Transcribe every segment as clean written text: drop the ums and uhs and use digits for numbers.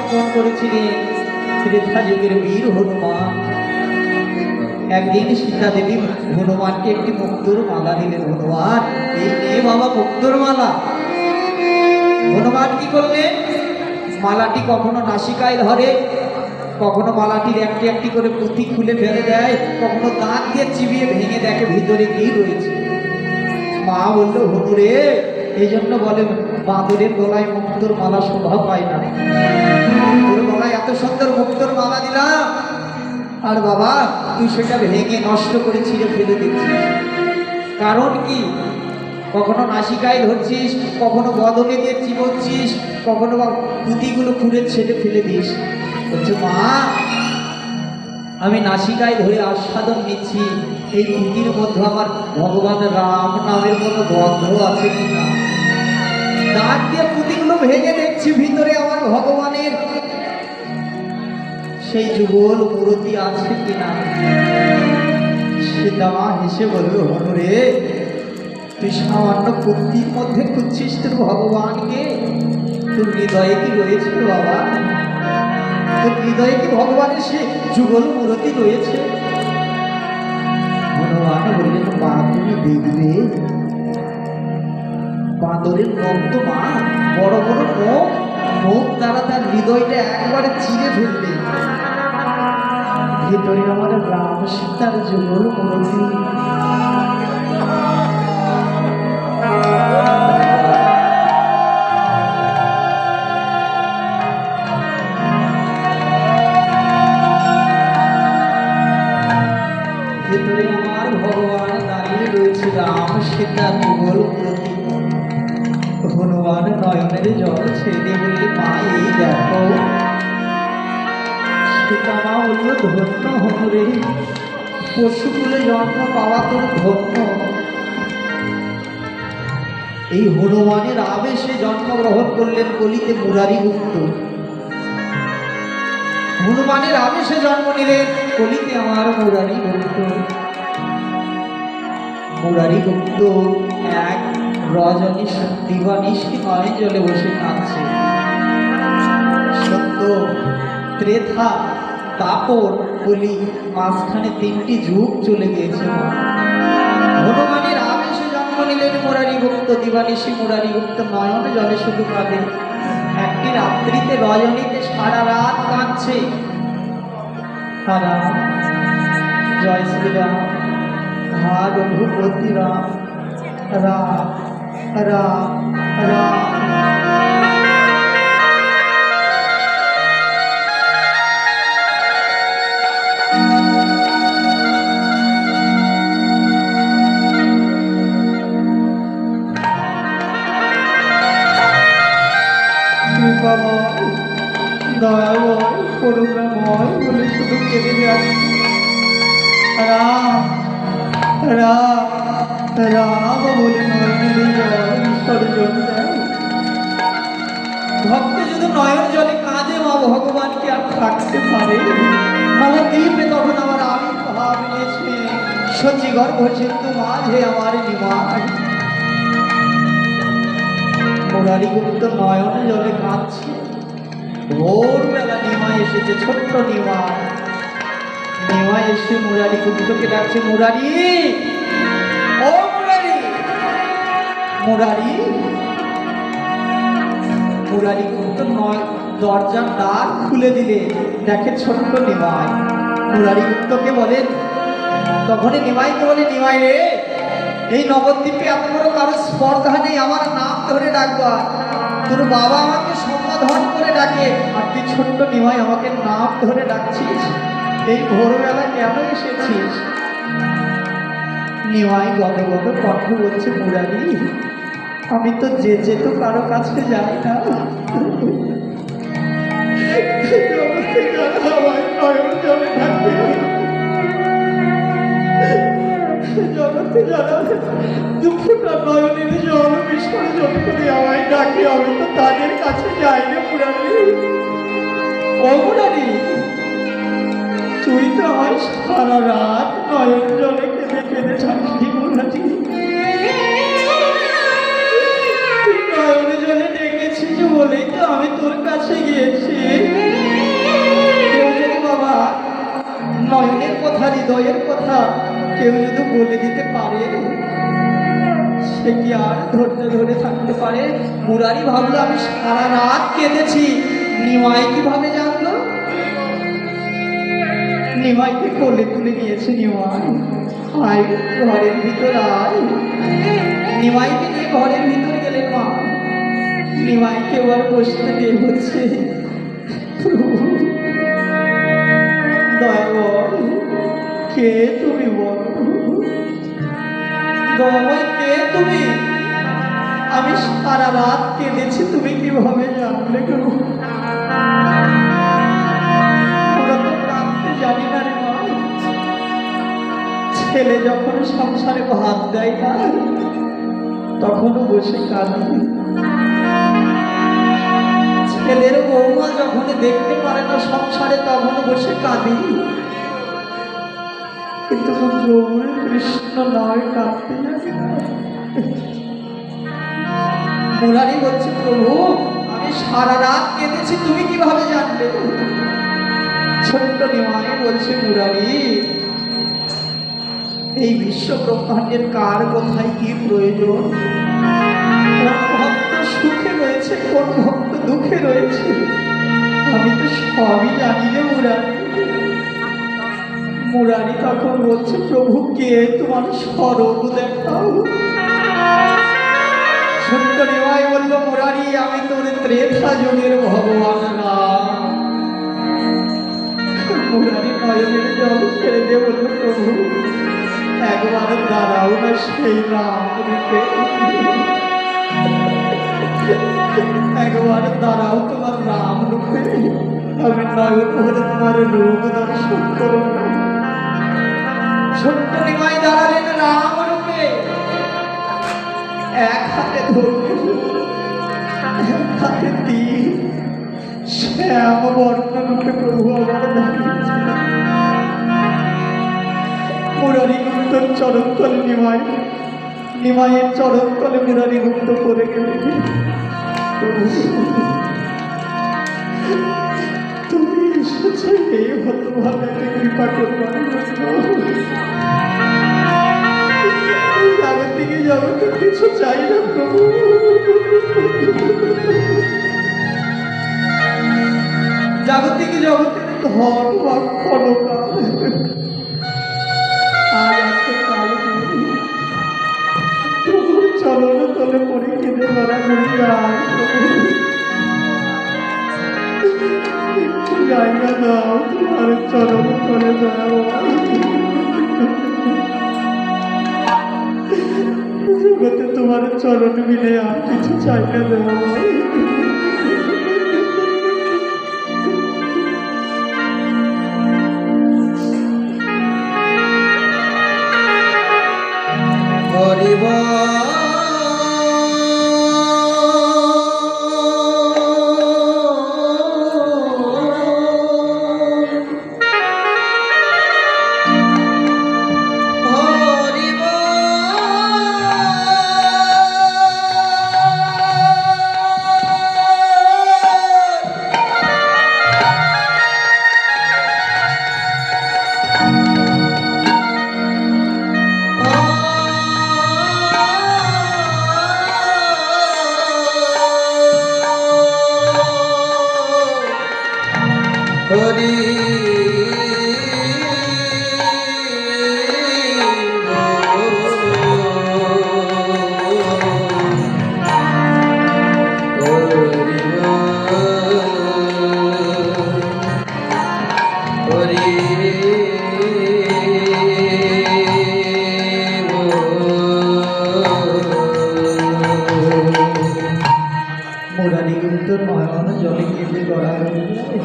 বর্ণন করেছিলেন ত্রেতা যুগের বীর হনুমান। একদিন সীতা দেবী হনুমানকে একটি মুক্তোর মালা দিলেন। হনুমান, এই নিয়ে বাবা মুক্তোর মালা। হনুমান কি করলেন? মালাটি কখনো নাসিকায় ধরে, কখনো মালাটির একটি একটি করে পুঁতি খুলে ফেলে দেয়, কখনো দাঁত দিয়ে চিবিয়ে ভেঙে দেখে ভিতরে কি রয়েছে। মা বললো, হনুরে, এই জন্য বলে বাঁদরের গলায় মুক্তোর মালা শোভা পায় না। তোর গলায় এত সুন্দর মুক্তোর মালা দিলাম, আর বাবা তুই সেটা ভেঙে নষ্ট করে ছিঁড়ে ফেলে দিচ্ছিস। কারণ কি? কখনো নাসিকায় ধরছিস, কখনো বদলে দিয়ে চিবোচ্ছিস, কখনো বা পুঁতিগুলো খুঁড়ে ছেড়ে ফেলে দিস। বলছে, মা, আমি নাসিকায় ধরে আস্বাদন নিচ্ছি, এই পুঁতির মধ্যে আমার ভগবান রাম নামের কোনো গন্ধ আছে কিনা। দাঁত দিয়ে পুঁতিগুলো ভেঙে দেখছি ভিতরে আমার ভগবানের সেই যুগল মূর্তি আছে কিনা। সীতা মা হেসে বলল, হনুরে, তুই সামান্য পুঁতির মধ্যে খুঁজছিস তোর ভগবানকে? তোর হৃদয়ে কি রয়েছে বাবা? তোর হৃদয়ে কি ভগবানের সে যুগল মূর্তি রয়েছে? হনুমান বললেন, মা, তুমি দেখবে বাঁদরের নখ তো মা, বড় বড় নখ, নখ দ্বারা তার হৃদয়টা একবারে চিরে ফেলবে। ভেতরে আমার রাম সীতার যুগল মূর্তি। ভেতরে আমার ভগবান দাঁড়িয়ে রয়েছে, রাম সীতার যুগল মূর্তি। হনুমান নয়নের জল ছেড়ে বললে, মা, এই দেখো। সীতা মা বলল, ধন্য হনুরে, পশুকুলে জন্ম পাওয়া তোর ধন্য। এই হনুমানের আবেশে জন্মগ্রহণ করলেন কলিতে মুরারিগুপ্ত। হনুমানের আবেশে জন্ম নিলেন কলিতে আমার মুরারিগুপ্ত। মুরারিগুপ্ত এক রজনী দিবানিশি নয় জলে বসে কাঁদছে। সত্য, ত্রেতা, দাপর, কলি, মাঝখানে তিনটি যুগ চলে গিয়েছে। হনুমানের আবেশে জন্ম নিলেন মুরারিগুপ্ত। দিবানিশি মুরারিগুপ্ত নয়ন জলে শুধু কাঁদে। একটি রাত্রিতে রজনীতে সারা রাত কাঁদছে। রাম, জয় শ্রীরাম, হা রঘুপতি রাম, রাম রাম রাম। দয়াময়, করুণাময় বলে শুধু কেঁদে যাচ্ছে। রাম রাম রাম বলে নয়নের জল বিসর্জন দেয়। ভক্ত যদি নয়ন জলে কাঁদে, মা ভগবান কি আর থাকতে পারে? আমার দ্বীপে তখন আমার আবির্ভাব নিয়েছে, সচি গর্ভ সিন্ধু মাঝে আমার নিমাই। মুরারিগুপ্ত নয়ন জলে কাঁদছে। ভোরবেলা নিমাই এসেছে, ছোট্ট নিমাই। নিমাই এসে মুরারিগুপ্তকে ডাকছে, মুরারি, ও মুরারি, মুরারি। মুরারিগুপ্ত দরজার দ্বার খুলে দিলে দেখে ছোট্ট নিমাই। মুরারিগুপ্তকে বলেন, তখনই নিমাইকে বলে, নিমাই রে, এই নবদ্বীপে এত বড় কারো স্পর্ধা নেই আমার নাম ধরে ডাকবার। তোর বাবা আমাকে সম্বোধন করে ডাকে, আর তুই ছোট্ট নিমাই আমাকে নাম ধরে ডাকছিস? এই ভোরবেলা কেন এসেছিস? নিমাই গদগদ কণ্ঠ বলছে, মুরারি, আমি তো তো কারো কাছে যাই না। জগতে যারা দুঃখটা নয়নের জল বিসর্জন করে আমায় ডাকে, আমি তো তাদের কাছে যাই না। মুরারি, ও মুরারি, তুই তো আমার সারা রাত নয়ন জলে কেঁদে কেঁদে থাকবি। মুরারি, তুই নয়ন জলে ডেকেছিস বলেই তো আমি তোর কাছে গিয়েছি। কেউ যদি বলে দিতে পারে, সে কি আর ধৈর্য ধরে থাকতে পারে? মুরারি ভাবলো আমি সারা রাত কেঁদেছি। নিমাই কিভাবে জানলো? নিমাইকে কোলে তুলে নিয়েছে। নিমাই আয় ঘরের ভিতর আয়। নিমাইকে নিয়ে ঘরের ভিতর গেলেন মা। নিমাইকে এবার বসতে দিয়ে হচ্ছে, দয়াবর কে তুমি বলো? দয়াময় কে তুমি? আমি সারা রাত কেঁদেছি, তুমি কিভাবে জানলে গো? ওরা তো কাঁদতে জানি না রে মা। ছেলে যখন সংসারে হাত দেয় না, তখনও বসে কাঁদি। ছেলের বৌমা যখন দেখতে পারে না সংসারে, তখনও বসে কাঁদি। কিন্তু প্রভুর কৃষ্ণ নয়, কাঁদতে জানি না। মুরারি বলছে, প্রভু আমি সারা রাত কেঁদেছি, তুমি কিভাবে জানলে? ছোট্ট নিমাই বলছে, মুরারি এই বিশ্ব ব্রহ্মাণ্ডের কার কোথায় কি প্রয়োজন, কোন ভক্ত সুখে রয়েছে, কোন ভক্ত দুঃখে রয়েছে, আমি তো সবই জানি রে মুরারি। মুরারি তখন বলছে, প্রভু কে তোমার স্বরূপ দেখাও। ছোট্ট নিমাই বলল, মুরারি আমি তোর ত্রেতা যুগের ভগবান রাম। মুরারি নয়নের জল ছেড়ে দিয়ে বলল, প্রভু একবার দাঁড়াও না সেই রাম রূপে, একবার দাঁড়াও তোমার রাম রূপে, আমি নয়ন ভরে তোমার রূপ দর্শন করব। ছোট্ট নিমাই দাঁড়ালেন রাম রূপে, এক হাতে ধরবে, এক হাতে তীর, শ্যাম বর্ণ রূপে প্রভু আবার দাঁড়িয়েছে। মুরারি গুপ্তর চরণ তলে নিমাই, নিমাইয়ের চরণ তলে মুরারি গুপ্ত পড়ে গেলেন। তুমি এসেছে এই হতভাগাকে কৃপা করবার জন্য। জাগতিকে জগতে কিছু চাই না প্রভু, জাগতিকে জগতের ধন বা ক্ষণকাল আজ আছে কাল নেই। প্রভুর চরণ তলে পড়ে কেঁদে গড়াগড়ি যায়। একটু জায়গা দাও, তোমার চরণ তলে দাও। জগতে তোমার চরণ মিলে আর কিছু চাই না দেওয়া। মুরারি গুপ্ত নয়ন জলে কেঁদে গড়াগড়ি যায়।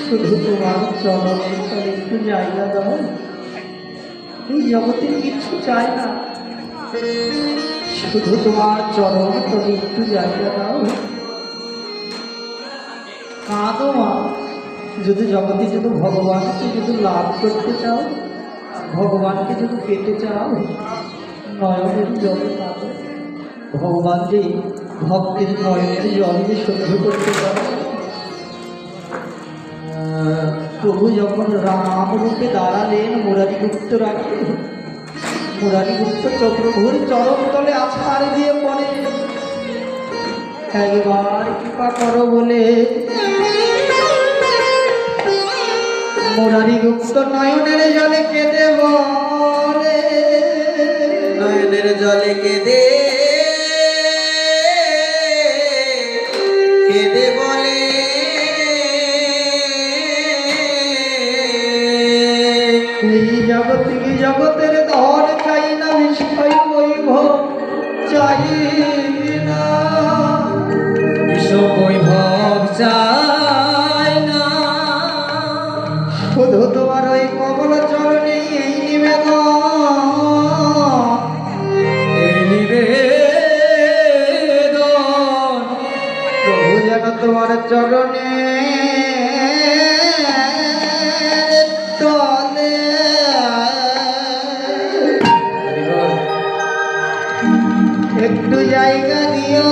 শুধু তোমার চরণের তলে একটু জায়গা দাও। এই জগতে কিচ্ছু চাই না, শুধু তোমার চরণ তলে একটু জায়গা দাও। কাঁদো মা, যদি জগতে যদি ভগবানকে যদি লাভ করতে চাও, ভগবানকে যদি পেতে চাও, নয়নের জলে কাঁদো। ভগবান যে ভক্তের নয়নের জল যে সহ্য করতে পারে। প্রভু যখন রাম রূপে দাঁড়ালেন মুরারিগুপ্ত রাখে, মুরারিগুপ্ত চক্রভূর চরম তলে আছাড় দিয়ে পড়ে। একবার কৃপা করো বলে মুরারিগুপ্ত নয়নের জলে কেঁদে বলে, নয়নের জলে কেঁদে কেঁদে বলে এই জগৎ কি জগতের ধন চাই না, বিষয় বৈভব চাই না, বিশ্ব বৈভব চাই না, শুধু তোমার ওই কমল চরণে এই নিবেদন, এই নিবেদন প্রভু যেন তোমার চরণে তলে একটু জায়গা দিও।